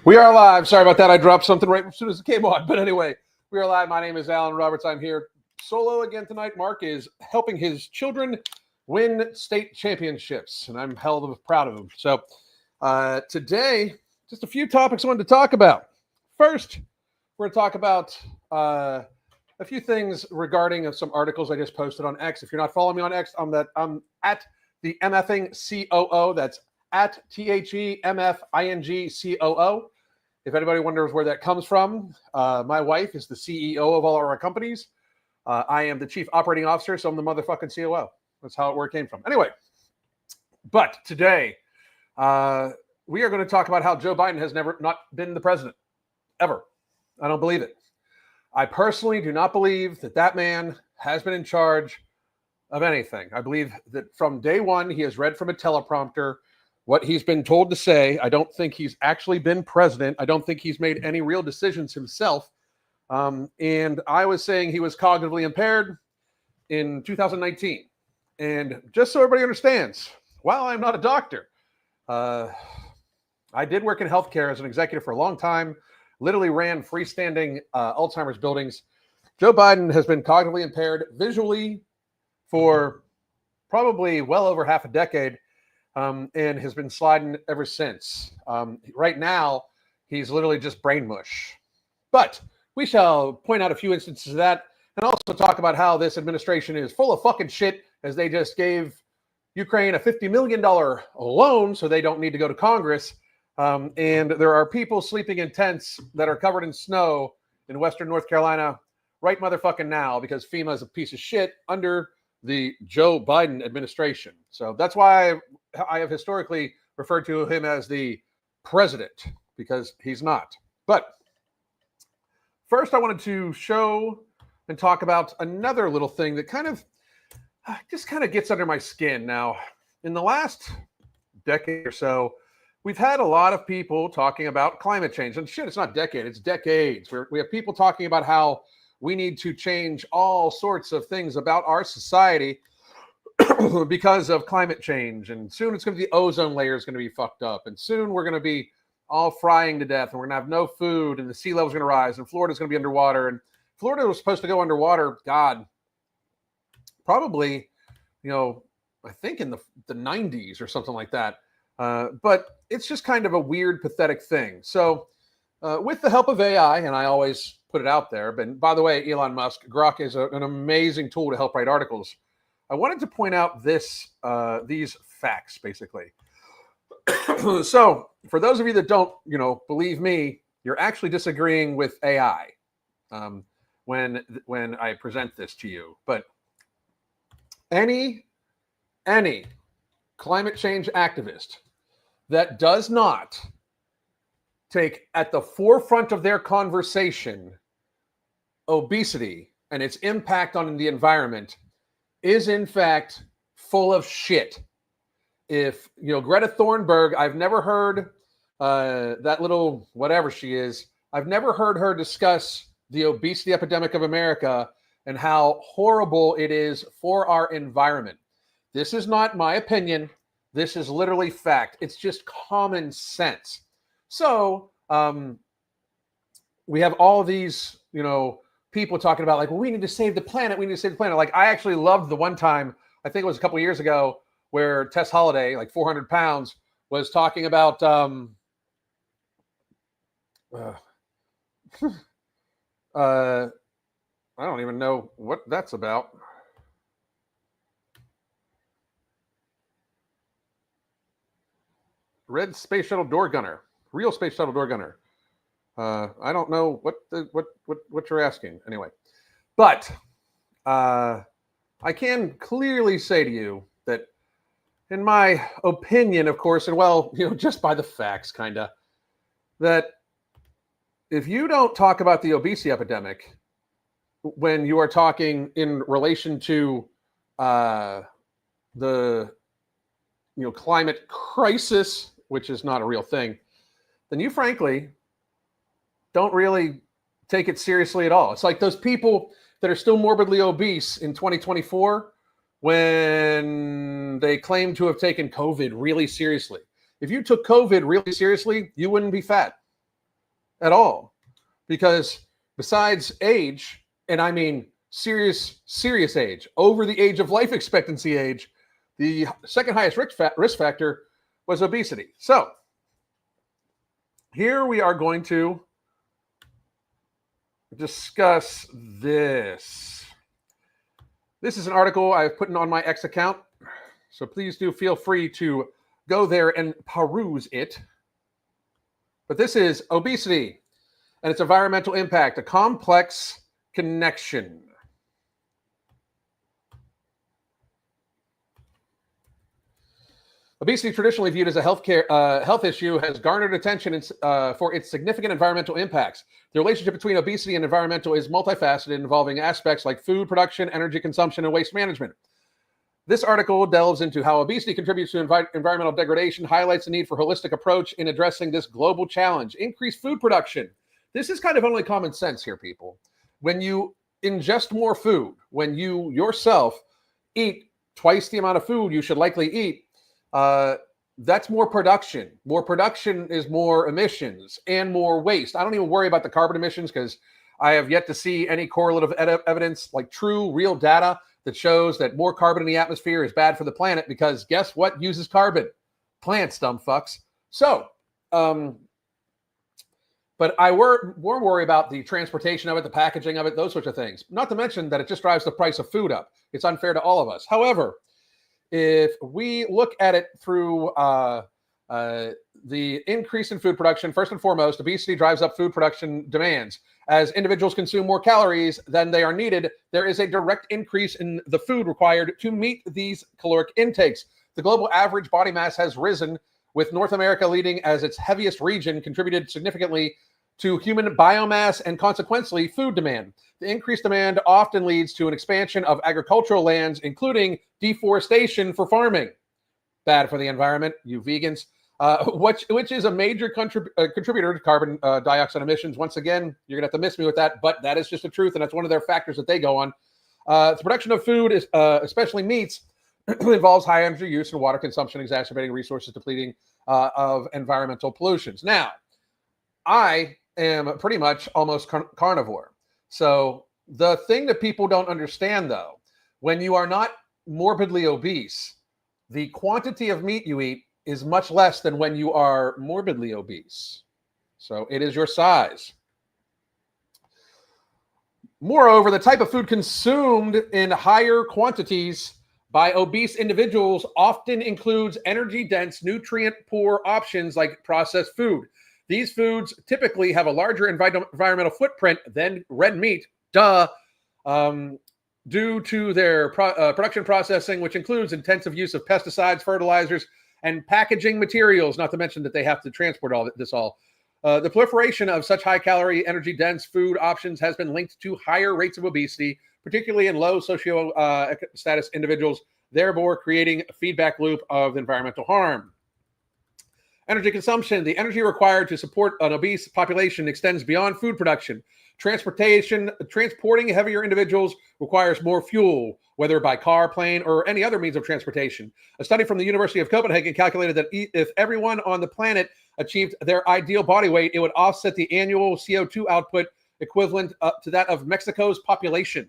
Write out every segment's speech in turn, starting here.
We are live. Sorry about that. I dropped something right as soon as it came on. But anyway, we are live. My name is Alan Roberts. I'm here solo again tonight. Mark is helping his children win state championships, and I'm hell of proud of him. So today, just a few topics I wanted to talk about. First, we're going to talk about a few things regarding some articles I just posted on X. If you're not following me on X, I'm at the MFing COO. That's at THEMFING COO. If anybody wonders where that comes from, my wife is the CEO of all of our companies. I am the chief operating officer, so I'm the motherfucking COO. That's where it came from. Anyway, but today we are going to talk about how Joe Biden has never not been the president, ever. I don't believe it. I personally do not believe that that man has been in charge of anything. I believe that from day one, he has read from a teleprompter what he's been told to say. I don't think he's actually been president. I don't think he's made any real decisions himself. And I was saying he was cognitively impaired in 2019. And just so everybody understands, while I'm not a doctor, I did work in healthcare as an executive for a long time, literally ran freestanding Alzheimer's buildings. Joe Biden has been cognitively impaired visually for probably well over half a decade. And has been sliding ever since. Right now, he's literally just brain mush. But we shall point out a few instances of that and also talk about how this administration is full of fucking shit, as they just gave Ukraine a $50 million loan so they don't need to go to Congress. And there are people sleeping in tents that are covered in snow in Western North Carolina right motherfucking now because FEMA is a piece of shit under the Joe Biden administration. So that's why I have historically referred to him as the president, because he's not. But first, I wanted to show and talk about another little thing that kind of gets under my skin. Now, in the last decade or so, we've had a lot of people talking about climate change. And shit, it's not decade, it's decades. We have people talking about how we need to change all sorts of things about our society because of climate change. And soon it's going to be the ozone layer is going to be fucked up. And soon we're going to be all frying to death. And we're going to have no food. And the sea level is going to rise. And Florida's going to be underwater. And Florida was supposed to go underwater, God, probably, I think in the 90s or something like that. But it's just kind of a weird, pathetic thing. So with the help of AI, and I always put it out there, but by the way, Elon Musk, Grok is an amazing tool to help write articles. I wanted to point out these facts, basically. So for those of you that don't, believe me, you're actually disagreeing with AI when I present this to you. But any climate change activist that does not take at the forefront of their conversation obesity and its impact on the environment is in fact full of shit. If Greta Thunberg, I've never heard that little whatever she is, I've never heard her discuss the obesity epidemic of America and how horrible it is for our environment. This is not my opinion. This is literally fact. It's just common sense. So we have all these, people talking about like, well, we need to save the planet. We need to save the planet. Like, I actually loved the one time, I think it was a couple of years ago, where Tess Holliday, like 400 pounds, was talking about I don't even know what that's about. Red Space Shuttle Door Gunner. Real Space Shuttle Door Gunner. I don't know what you're asking. Anyway, but I can clearly say to you that, in my opinion, of course, and just by the facts, kind of, that if you don't talk about the obesity epidemic when you are talking in relation to the climate crisis, which is not a real thing, then you frankly don't really take it seriously at all. It's like those people that are still morbidly obese in 2024 when they claim to have taken COVID really seriously. If you took COVID really seriously, you wouldn't be fat. at all, because besides age, and I mean serious age, over the age of life expectancy age, the second highest risk factor was obesity. So here we are going to discuss this. This is an article I've put on my X account, so please do feel free to go there and peruse it. But this is obesity and its environmental impact, a complex connection. Obesity, traditionally viewed as a health issue, has garnered attention for its significant environmental impacts. The relationship between obesity and environmental is multifaceted, involving aspects like food production, energy consumption, and waste management. This article delves into how obesity contributes to environmental degradation, highlights the need for a holistic approach in addressing this global challenge. Increased food production. This is kind of only common sense here, people. When you ingest more food, when you yourself eat twice the amount of food you should likely eat, that's more production. More production is more emissions and more waste. I don't even worry about the carbon emissions because I have yet to see any correlative evidence, like true, real data that shows that more carbon in the atmosphere is bad for the planet, because guess what uses carbon? Plants, dumb fucks. So, but I more worry about the transportation of it, the packaging of it, those sorts of things. Not to mention that it just drives the price of food up. It's unfair to all of us. However, if we look at it through the increase in food production, first and foremost, obesity drives up food production demands. As individuals consume more calories than they are needed, there is a direct increase in the food required to meet these caloric intakes. The global average body mass has risen, with North America leading as its heaviest region, contributed significantly to human biomass and consequently food demand. The increased demand often leads to an expansion of agricultural lands, including deforestation for farming. Bad for the environment, you vegans. Which is a major contributor to carbon dioxide emissions. Once again, you're going to have to miss me with that, but that is just the truth, and that's one of their factors that they go on. The production of food, especially meats, involves high energy use and water consumption, exacerbating resources depleting of environmental pollutions. Now, I am pretty much almost carnivore. So the thing that people don't understand, though, when you are not morbidly obese, the quantity of meat you eat is much less than when you are morbidly obese. So it is your size. Moreover, the type of food consumed in higher quantities by obese individuals often includes energy-dense, nutrient-poor options like processed food. These foods typically have a larger environmental footprint than red meat, due to their production processing, which includes intensive use of pesticides, fertilizers, and packaging materials, not to mention that they have to transport all this. The proliferation of such high-calorie, energy-dense food options has been linked to higher rates of obesity, particularly in low socio-status individuals, thereby creating a feedback loop of environmental harm. Energy consumption. The energy required to support an obese population extends beyond food production. Transporting heavier individuals requires more fuel, whether by car, plane, or any other means of transportation. A study from the University of Copenhagen calculated that if everyone on the planet achieved their ideal body weight, it would offset the annual CO2 output equivalent to that of Mexico's population.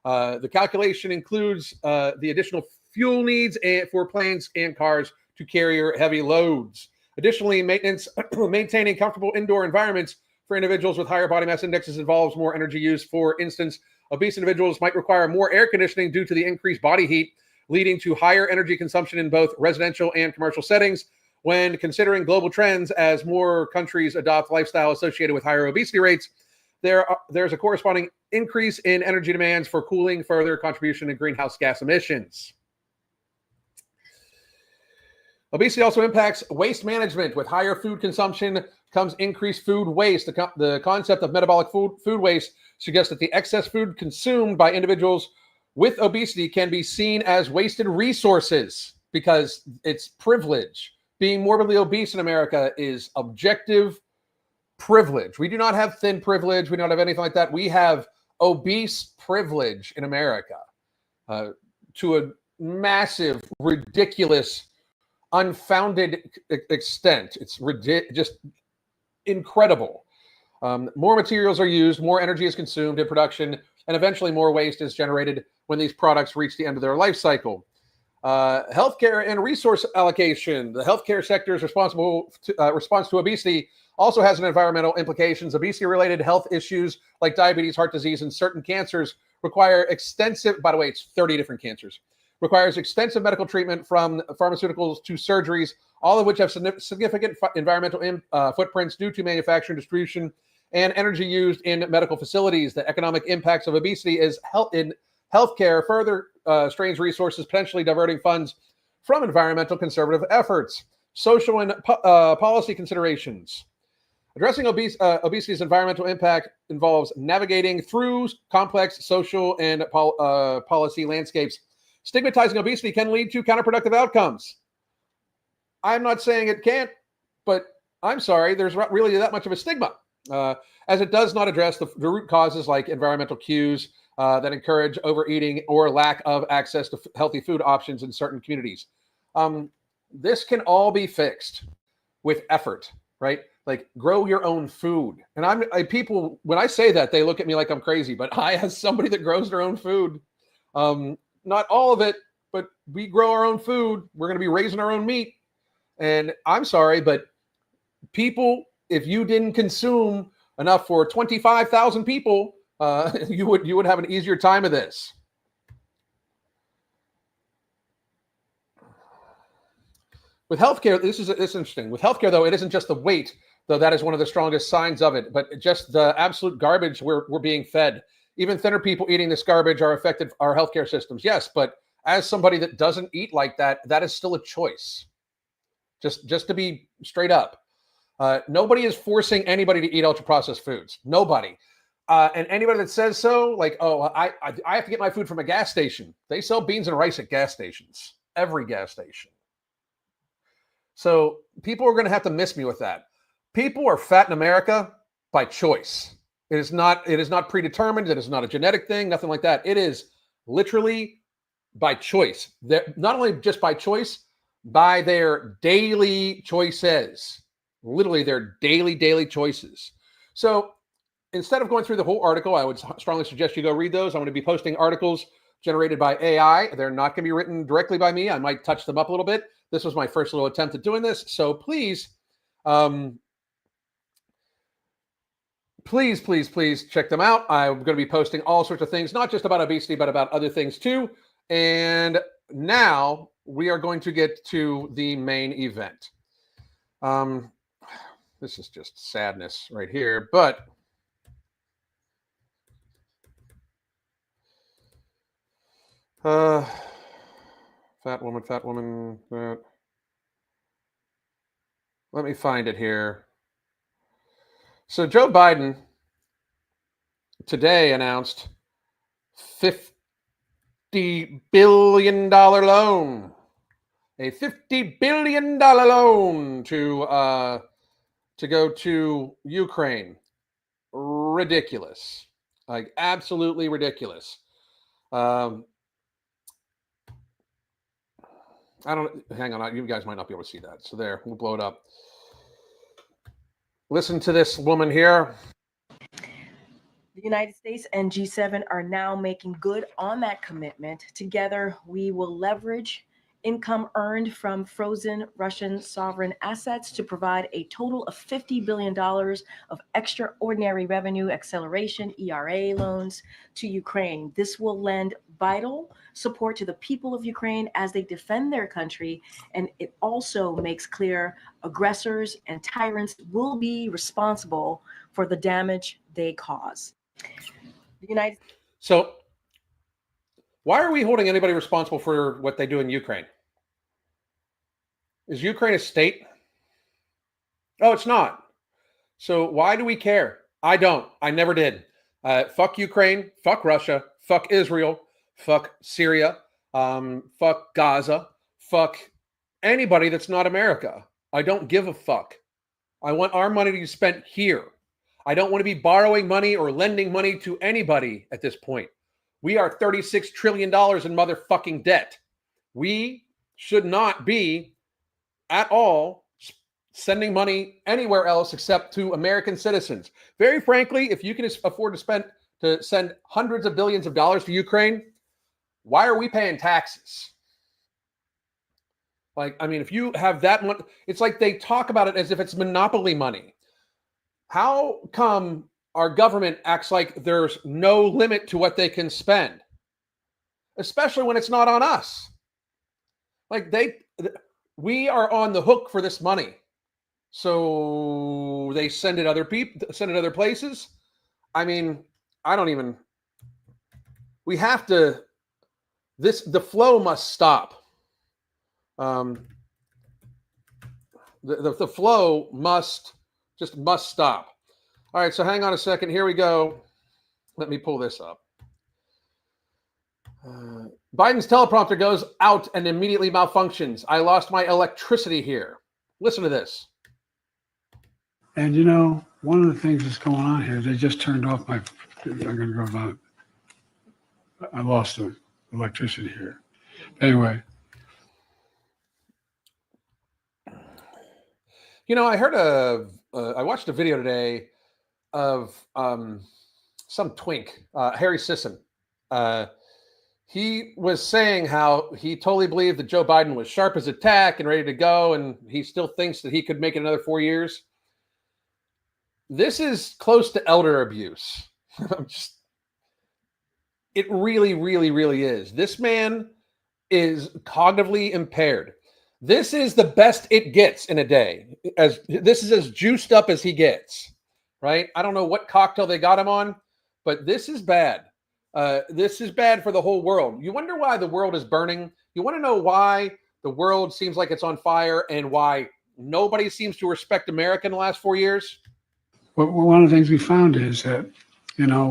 The calculation includes the additional fuel needs for planes and cars to carry heavy loads. Additionally, maintaining comfortable indoor environments for individuals with higher body mass indexes involves more energy use. For instance, obese individuals might require more air conditioning due to the increased body heat, leading to higher energy consumption in both residential and commercial settings. When considering global trends, as more countries adopt lifestyle associated with higher obesity rates, there's a corresponding increase in energy demands for cooling, further contribution to greenhouse gas emissions. Obesity also impacts waste management. With higher food consumption comes increased food waste. The concept of metabolic food waste suggests that the excess food consumed by individuals with obesity can be seen as wasted resources because it's privilege. Being morbidly obese in America is objective privilege. We do not have thin privilege. We don't have anything like that. We have obese privilege in America to a massive, ridiculous, unfounded extent. It's just incredible. More materials are used, more energy is consumed in production, and eventually more waste is generated when these products reach the end of their life cycle. Healthcare and resource allocation. The healthcare sector's response to obesity also has an environmental implications. Obesity-related health issues like diabetes, heart disease, and certain cancers require extensive, by the way, it's 30 different cancers, requires extensive medical treatment from pharmaceuticals to surgeries, all of which have significant environmental footprints due to manufacturing, distribution, and energy used in medical facilities. The economic impacts of obesity is in healthcare further strains resources, potentially diverting funds from environmental conservative efforts. Social and policy considerations. Addressing obesity's environmental impact involves navigating through complex social and policy landscapes. Stigmatizing obesity can lead to counterproductive outcomes. I'm not saying it can't, but I'm sorry, there's not really that much of a stigma, as it does not address the root causes like environmental cues that encourage overeating or lack of access to healthy food options in certain communities. This can all be fixed with effort, right? Like grow your own food. And people, when I say that, they look at me like I'm crazy, but I, as somebody that grows their own food, not all of it, but we grow our own food. We're going to be raising our own meat. And I'm sorry, but people, if you didn't consume enough for 25,000 people, you would have an easier time of this. With healthcare, this is interesting. With healthcare, though, it isn't just the weight, though that is one of the strongest signs of it, but just the absolute garbage we're being fed. Even thinner people eating this garbage are affected our healthcare systems. Yes, but as somebody that doesn't eat like that, that is still a choice. Just to be straight up. Nobody is forcing anybody to eat ultra-processed foods. Nobody. And anybody that says so, like, oh, I have to get my food from a gas station. They sell beans and rice at gas stations. Every gas station. So people are going to have to miss me with that. People are fat in America by choice. It is not predetermined. It is not a genetic thing, nothing like that. It is literally by choice. Not only just by choice, by their daily choices. Literally their daily choices. So instead of going through the whole article, I would strongly suggest you go read those. I'm going to be posting articles generated by AI. They're not going to be written directly by me. I might touch them up a little bit. This was my first little attempt at doing this. So please, please check them out. I'm going to be posting all sorts of things, not just about obesity, but about other things too. And now we are going to get to the main event. This is just sadness right here, but fat woman. Let me find it here. So Joe Biden today announced $50 billion loan, a $50 billion loan to go to Ukraine. Ridiculous, like absolutely ridiculous. Hang on, you guys might not be able to see that. So there, we'll blow it up. Listen to this woman here. The United States and G7 are now making good on that commitment. Together, we will leverage income earned from frozen Russian sovereign assets to provide a total of $50 billion of extraordinary revenue acceleration ERA loans to Ukraine. This will lend vital support to the people of Ukraine as they defend their country, and it also makes clear aggressors and tyrants will be responsible for the damage they cause. So why are we holding anybody responsible for what they do in Ukraine? Is Ukraine a state? Oh, it's not. So why do we care? I don't. I never did. Fuck Ukraine. Fuck Russia. Fuck Israel. Fuck Syria. Fuck Gaza. Fuck anybody that's not America. I don't give a fuck. I want our money to be spent here. I don't want to be borrowing money or lending money to anybody at this point. We are $36 trillion in motherfucking debt. We should not be at all sending money anywhere else except to American citizens. Very frankly, if you can afford to send hundreds of billions of dollars to Ukraine, why are we paying taxes? Like, I mean, if you have that much, it's like they talk about it as if it's monopoly money. How come our government acts like there's no limit to what they can spend, especially when it's not on us? Like we are on the hook for this money, so they send it other people, send it other places. I mean, I don't even. We have to. The flow must stop. The flow must stop. All right, so hang on a second. Here we go. Let me pull this up. Biden's teleprompter goes out and immediately malfunctions. I lost my electricity here. Listen to this. And you know, one of the things that's going on here, they just turned off my. I'm going to go about. I lost the electricity here. Anyway. You know, I watched a video today of some twink, Harry Sisson. He was saying how he totally believed that Joe Biden was sharp as a tack and ready to go, and he still thinks that he could make it another 4 years. This is close to elder abuse. It really, really, really is. This man is cognitively impaired. This is the best it gets in a day. This is as juiced up as he gets, right? I don't know what cocktail they got him on, but this is bad. This is bad for the whole world. You wonder why the world is burning. You want to know why the world seems like it's on fire and why nobody seems to respect America in the last 4 years? Well, one of the things we found is that, you know,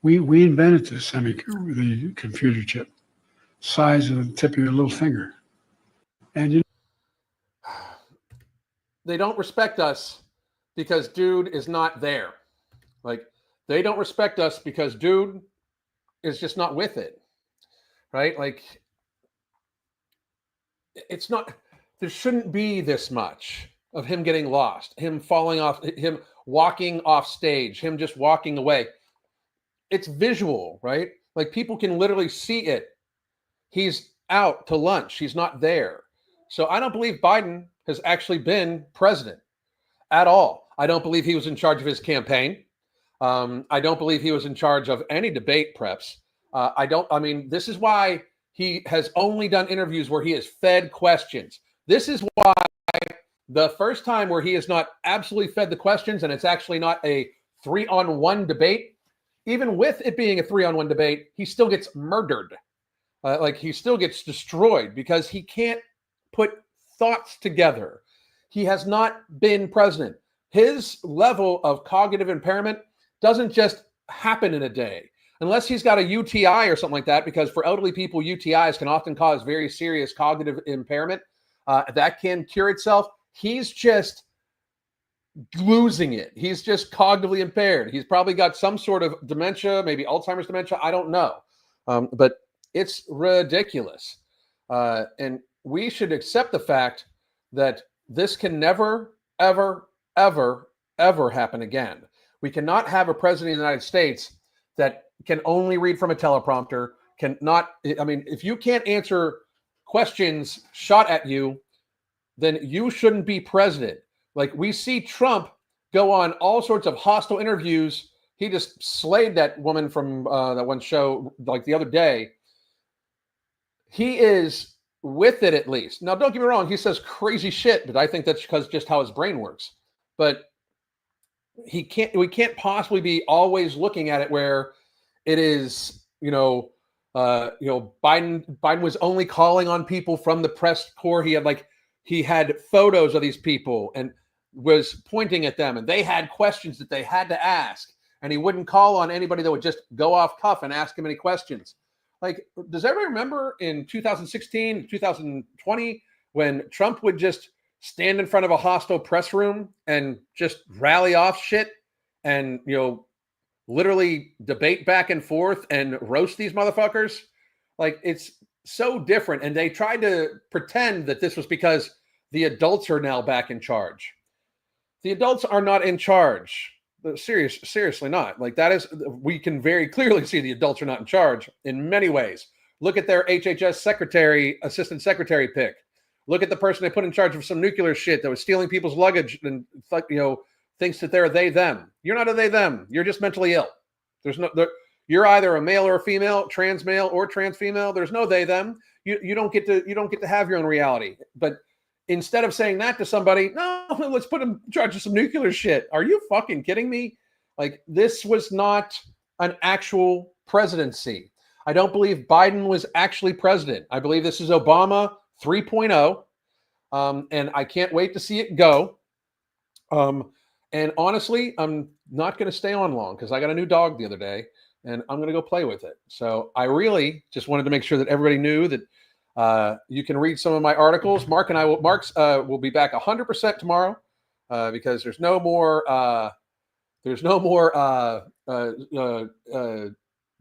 we invented the computer chip, size of the tip of your little finger. And you know, they don't respect us because dude is not there. Like, they don't respect us because dude is just not with it, right? Like, it's not, there shouldn't be this much of him getting lost, him falling off, him walking off stage, him just walking away. It's visual, right? Like, people can literally see it. He's out to lunch. He's not there. So I don't believe Biden has actually been president at all. I don't believe he was in charge of his campaign. I don't believe he was in charge of any debate preps. This is why he has only done interviews where he has fed questions. This is why the first time where he has not absolutely fed the questions and it's actually not a 3-on-1 debate, even with it being a 3-on-1 debate, he still gets murdered. He still gets destroyed because he can't put thoughts together. He has not been president. His level of cognitive impairment doesn't just happen in a day, unless he's got a UTI or something like that, because for elderly people, UTIs can often cause very serious cognitive impairment. That can cure itself. He's just losing it. He's just cognitively impaired. He's probably got some sort of dementia, maybe Alzheimer's dementia. I don't know. But it's ridiculous. And we should accept the fact that this can never, ever, ever, ever happen again. We cannot have a president of the United States that can only read from a teleprompter, if you can't answer questions shot at you, then you shouldn't be president. Like, we see Trump go on all sorts of hostile interviews. He just slayed that woman from that one show like the other day. He is with it, at least. Now, don't get me wrong. He says crazy shit, but I think that's because just how his brain works. But we can't possibly be always looking at it where it is, Biden was only calling on people from the press corps. He had photos of these people and was pointing at them, and they had questions that they had to ask, and he wouldn't call on anybody that would just go off cuff and ask him any questions. Like, does everybody remember in 2016, 2020, when Trump would just stand in front of a hostile press room and just rally off shit and, literally debate back and forth and roast these motherfuckers? Like, it's so different. And they tried to pretend that this was because the adults are now back in charge. The adults are not in charge. Seriously not. Like that is, we can very clearly see the adults are not in charge in many ways. Look at their HHS assistant secretary pick. Look at the person they put in charge of some nuclear shit that was stealing people's luggage and thinks that they're they them. You're not a they them. You're just mentally ill. You're either a male or a female, trans male or trans female. There's no they them. You don't get to have your own reality. But instead of saying that to somebody, no, let's put him in charge of some nuclear shit. Are you fucking kidding me? Like, this was not an actual presidency. I don't believe Biden was actually president. I believe this is Obama 3.0. And I can't wait to see it go. And honestly, I'm not going to stay on long because I got a new dog the other day and I'm going to go play with it. So I really just wanted to make sure that everybody knew that you can read some of my articles. Mark's will be back 100% tomorrow because there's no more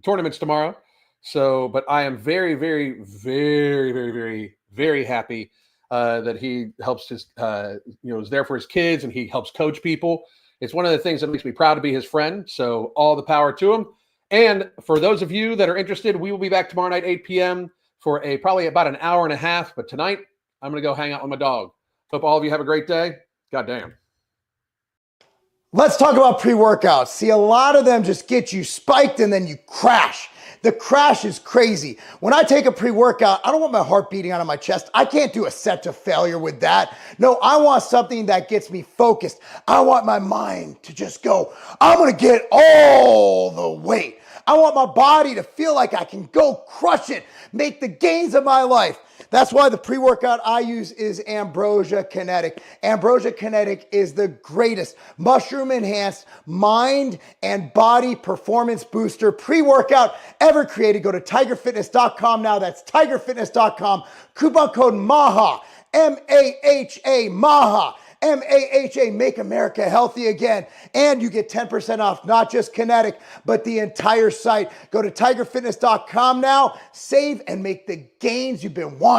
tournaments tomorrow. So, but I am very, very, very, very, very, very happy that he helps is there for his kids and he helps coach people. It's one of the things that makes me proud to be his friend. So all the power to him. And for those of you that are interested, we will be back tomorrow night, 8 p.m. for probably about an hour and a half. But tonight, I'm going to go hang out with my dog. Hope all of you have a great day. God damn. Let's talk about pre-workouts. See, a lot of them just get you spiked and then you crash. The crash is crazy. When I take a pre-workout, I don't want my heart beating out of my chest. I can't do a set to failure with that. No, I want something that gets me focused. I want my mind to just go, I'm going to get all the weight. I want my body to feel like I can go crush it, make the gains of my life. That's why the pre-workout I use is Ambrosia Kinetic. Ambrosia Kinetic is the greatest mushroom-enhanced mind and body performance booster pre-workout ever created. Go to tigerfitness.com now. That's tigerfitness.com. Coupon code MAHA, M-A-H-A, MAHA. MAHA, Make America Healthy Again. And you get 10% off, not just Kinetic, but the entire site. Go to tigerfitness.com now, save and make the gains you've been wanting.